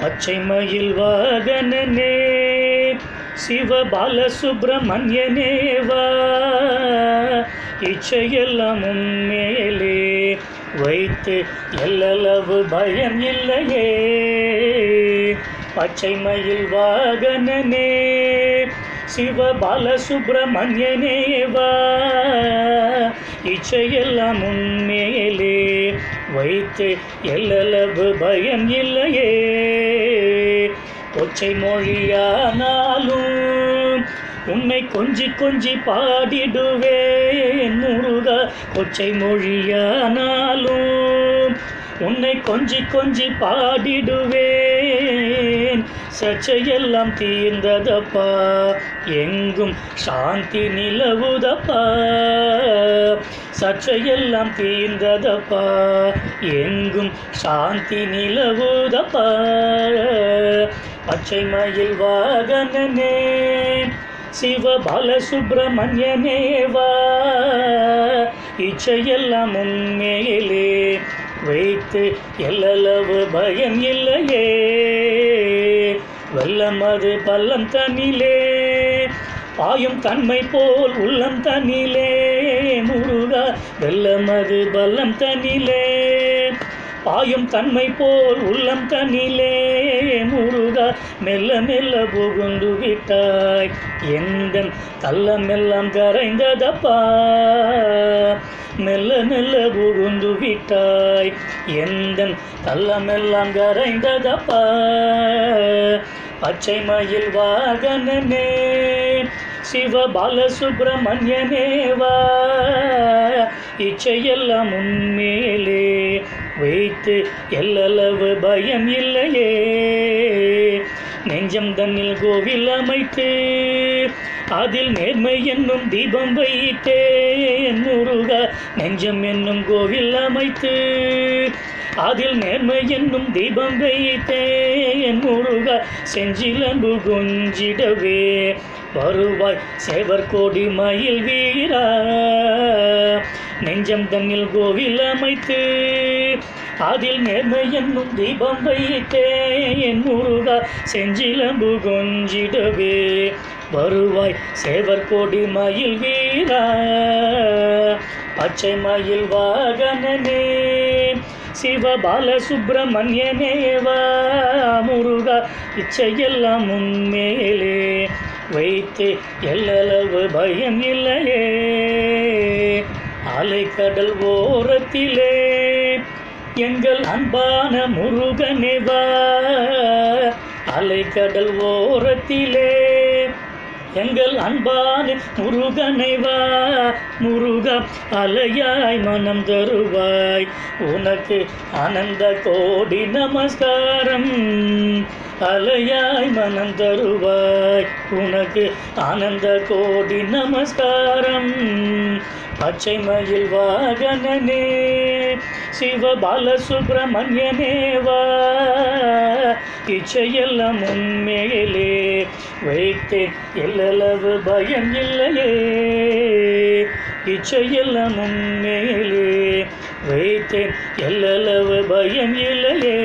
பச்சை மயில் வாகனனே சிவ பாலசுப்ரமணியனேவா, இச்சையெல்லாம் உன்மேலே வைத்து எல்லளவு பயம் இல்லையே. பச்சை மயில் வாகனனே சிவ பாலசுப்ரமணியனேவா, இச்சையெல்லாம் உன்மேலே வைத்து எல்லளவு பயம் இல்லையே. கொச்சை மொழியானாலும் உன்னை கொஞ்சி கொஞ்சி பாடிடுவேன் முருகா. கொச்சை மொழியானாலும் உன்னை கொஞ்சி கொஞ்சி பாடிடுவேன். சர்ச்சையெல்லாம் தீர்ந்ததப்பா, எங்கும் சாந்தி நிலவுதப்பா. சர்ச்சையெல்லாம் தீர்ந்ததப்பா, எங்கும் சாந்தி நிலவுதப்பா. பச்சை மயில் வாகனனே சிவ பாலசுப்ரமணியனேவா, இச்சையெல்லாம் உன்மேலே வைத்து எல்லளவு பயம் இல்லையே. வெள்ளம் அது பள்ளம் தனிலே பாயும் தன்மை போல் உள்ளம் தனிலே முருகா. வெள்ளம் அது பள்ளம் தனிலே பாயும் தன்மை போல் உள்ளம் தனிலே முருகா. மெல்ல மெல்ல புகுந்து விட்டாய், எந்தன் தள்ளமெல்லாம் கரைந்ததப்பா. மெல்ல மெல்ல புகுந்து விட்டாய், எந்தன் தள்ளமெல்லாம் கரைந்ததப்பா. பச்சை மயில் வாகனனே சிவ பாலசுப்ரமணியனேவா, இச்சையெல்லாம் உன்மேலே வைத்து எல்லளவு பயம் இல்லையே. நெஞ்சம் தன்னில் கோவில் அமைத்து அதில் நேர்மை என்னும் தீபம் வைத்தேன் முருகா. நெஞ்சம் என்னும் கோவில் அமைத்து அதில் நேர்மை என்னும் தீபம் வைத்தேன் முருகா. செஞ்சிலம்பு கொஞ்சிடவே வருவாய் சேவர் கோடி மயில் வீரா. நெஞ்சம் தன்னில் கோவில் அமைத்து அதில் நேர்மை என்னும் தீபம் வைத்தேன் முருகா. செஞ்சிலம்பு கொஞ்சிடவே வருவாய் சேவர் கோடி மயில் வீரா. பச்சை மயில் வாகனனே சிவ பாலசுப்ரமணியனேவா முருகா, இச்சையெல்லாம் உன்மேலே வைத்து எல்லளவு பயம் இல்லையே. அலைக்கடல் ஓரத்திலே எங்கள் அன்பான முருகனேவா, அலைக்கடல் ஓரத்திலே எங்கள் அன்பான முருகனைவா. முருகா அலையாய் மனம் தருவாய், உனக்கு ஆனந்த கோடி நமஸ்காரம். அலையாய் மனம் தருவாய், உனக்கு ஆனந்த கோடி நமஸ்காரம். பச்சை மயில் வாகனனே சிவ பாலசுப்ரமணியனேவா, இச்சையெல்லாம் உன்மேலே வைத்தேன் எல்லளவு பயம் இல்லையே. இச்சையெல்லாம் உன்மேலே வைத்தேன் எல்லளவு பயம் இல்லையே.